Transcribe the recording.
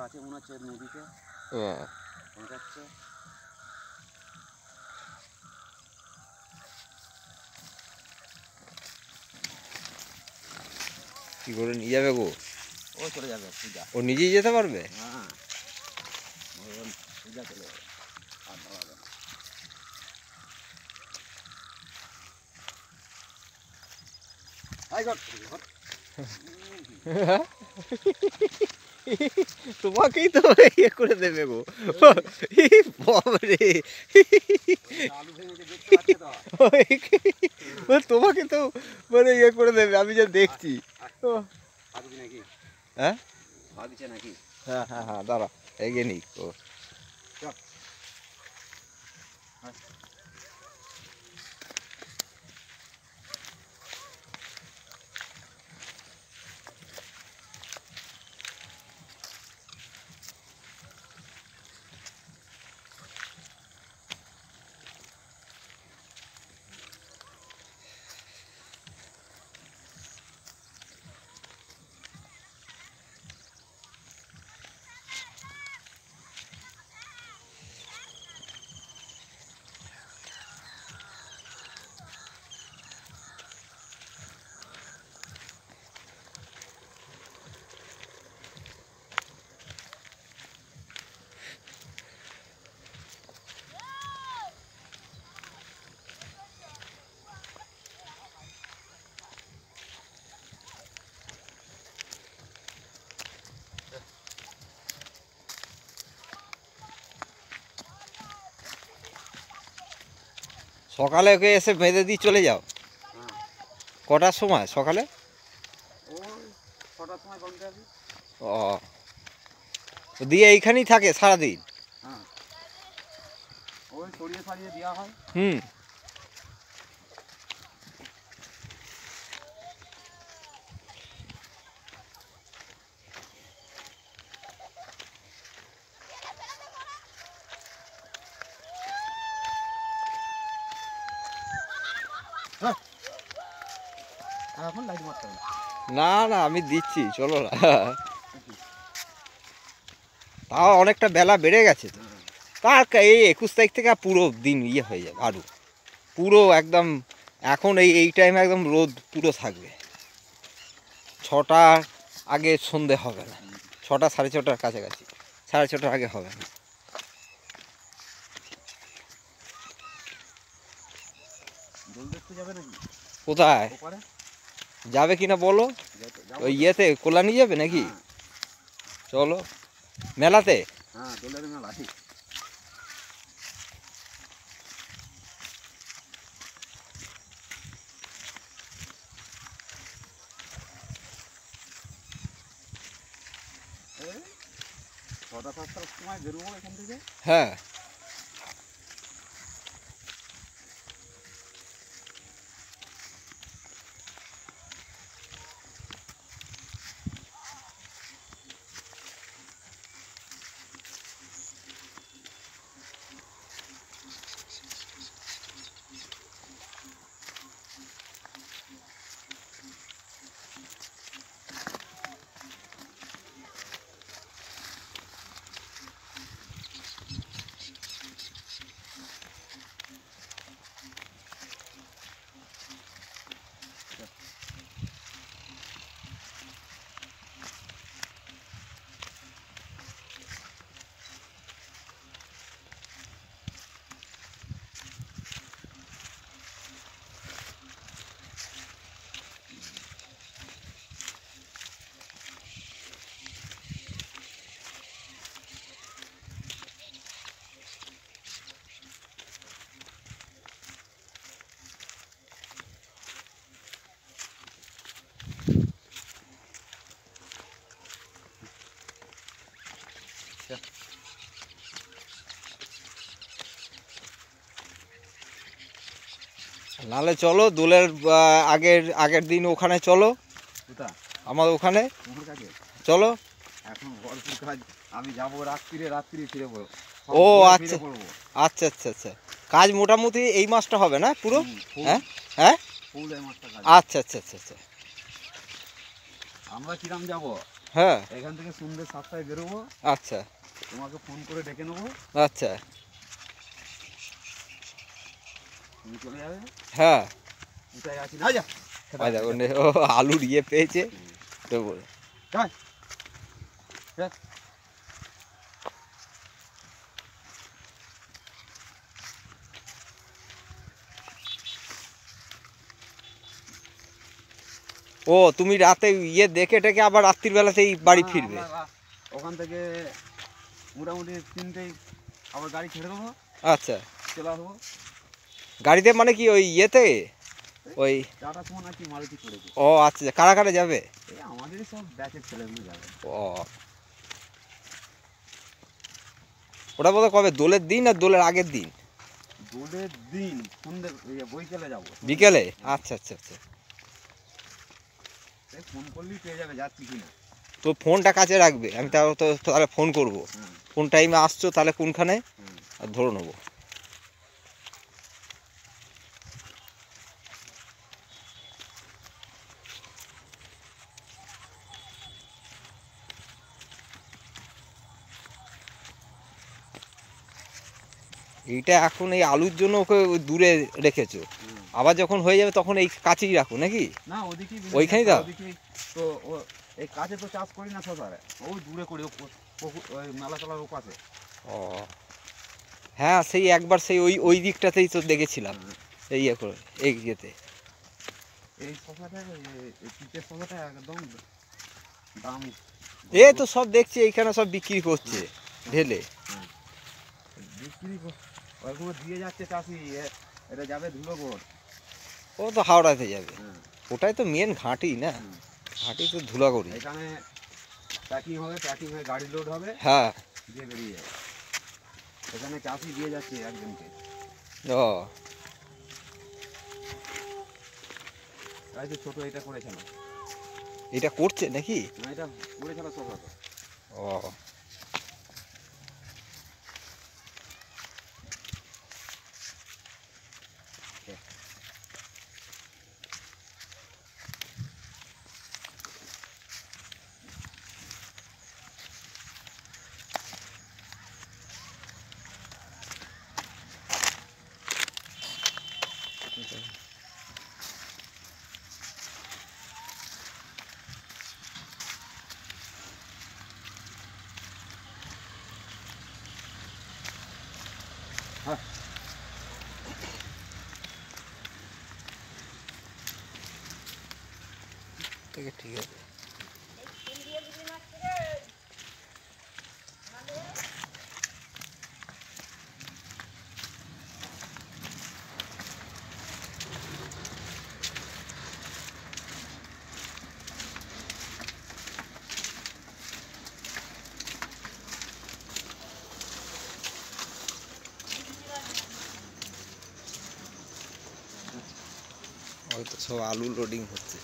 আছে মনে হচ্ছে নদীতে পৌঁছাচ্ছে। কি করে নিয়ে যাবে গো? ও চলে যাবে পূজা। ও নিজেই যেতে পারবে? হ্যাঁ পূজা চলে যাবে আর দাঁড়াবে না। তোমাকেই তো ইয়ে করে দেবে গো বাবারে। তোমাকে তো মানে ইয়ে করে দেবে, আমি যা দেখছি। হ্যাঁ হ্যাঁ হ্যাঁ হ্যাঁ দাঁড়া এগিয়ে নি ও। সকালে ওকে এসে বেঁধে দিয়ে চলে যাও। কটার সময় সকালে? ও দিয়ে এইখানেই থাকে সারাদিন? ওই সরিয়ে সারিয়ে দেওয়া হয়। হুম এখন লাইট মারতে হবে না না আমি দিচ্ছি চলো না। তাও অনেকটা বেলা বেড়ে গেছে তো। তার এই 21 তারিখ থেকে পুরো দিন ইয়ে হয়ে যাবে আরও পুরো একদম। এখন এই টাইমে একদম রোদ পুরো থাকবে। 6টার আগে সন্ধে হবে না, 6টা 6:30টার কাছাকাছি, 6:30টার আগে হবে না। দোল দেখতে যাবে নাকি? কোথায় যাবে কিনা বলো? ওই ইয়েতে কল্যাণী যাবে নাকি? চলো মেলাতে। হ্যাঁ দোলের মেলা ঠিক। ছটা 7টার সময় বেরোবো এখান থেকে। হ্যাঁ নাহলে চলো দোলের আগের দিন ওখানে চলো, আমাদের ওখানে চলো। এখন ভরপুর কাজ, আমি যাবো রাত্রি ফিরে পড়বো। ও আচ্ছা আচ্ছা আচ্ছা আচ্ছা, কাজ মোটামুটি এই মাসটা হবে না পুরো? হ্যাঁ হ্যাঁ ফুল এই মাসটা কাজ। আচ্ছা আচ্ছা আচ্ছা আচ্ছা। আমরা কিরাম যাবো? হ্যাঁ। এখান থেকে সন্ধ্যে 7টায় বেরোবো, আচ্ছা তোমাকে ফোন করে ডেকে নেবো, আচ্ছা। তুমি চলে যাবে। হ্যাঁ। কোথায় আছি না, যা ও আলুর ইয়ে পেয়েছে তো বলে। যাই যা। ও তুমি রাতে ইয়ে দেখে টেকে আবার রাত্রির বেলাতেই বাড়ি হ্যাঁ, ফিরবে? ওখান থেকে মোটামুটি 3টেই আবার গাড়ি ছেড়ে দেবো, আচ্ছা। চলে আসবো। গাড়িতে মানে কি ওই ইয়েতে ওই? টাটা সুমো নাকি মারুতি করেছে। ও আচ্ছা, কারা কারা যাবে? এই আমাদেরই সব ব্যাচের ছেলেগুলো যাবে। ও ওটা বোধহয় কবে, দোলের দিন আর দোলের আগের দিন? দোলের দিন সন্ধ্যে বৈকালে যাবো। বিকেলে? আচ্ছা আচ্ছা আচ্ছা। ফোন করলেই পেয়ে যাবে যাচ্ছি কিনা। তো ফোনটা কাছে রাখবে, আমি তাহলে ফোন করব। হুম কোন টাইমে আসছো তাহলে কোনখানে, হুম। আর ধরে নেবো। এইটা এখন এই আলুর জন্য ওকে ওই দূরে রেখেছো, আবার যখন হয়ে যাবে তখন এই কাছেই রাখো নাকি? না ওদিকেই ওইখানেই দাও? ওদিকেই তো এই কাছে তো চাষ করি না শশারে, ওই দূরে করি, ওই মেলা তলার ও পাশে। ও হ্যাঁ, সেই একবার সেই ওই ওই দিকটাতেই তো দেখেছিলাম, এই ইয়ে করে এই ইয়েতে। এই শশাটা এই পিঠের শশাটা একদম দাম। এই তো সব দেখছি এইখানে সব বিক্রি করছে ঢেলে। বিক্রি ওইগুলো দিয়ে যাচ্ছে চাষি, এটা যাবে ধুলোগড়। ও তো হাওড়াতে যাবে, হ্যাঁ ওটাই তো মেন ঘাঁটি না, হুম। ঘাঁটি তো ধুলাগড়ি। এখানে প্যাকিং হবে, প্যাকিং হয়ে গাড়ি লোড হবে, হ্যাঁ। দিয়ে বেরিয়ে যাবে। এখানে চাষি দিয়ে যাচ্ছে একজনকে। ও এই যে ছোট এটা করেছিল, এটা করছে নাকি? না এটা করেছিল শশা তো। ও হ্যাঁ ঠিক আছে ঠিক আছে। ওই তো সব আলু লোডিং হচ্ছে।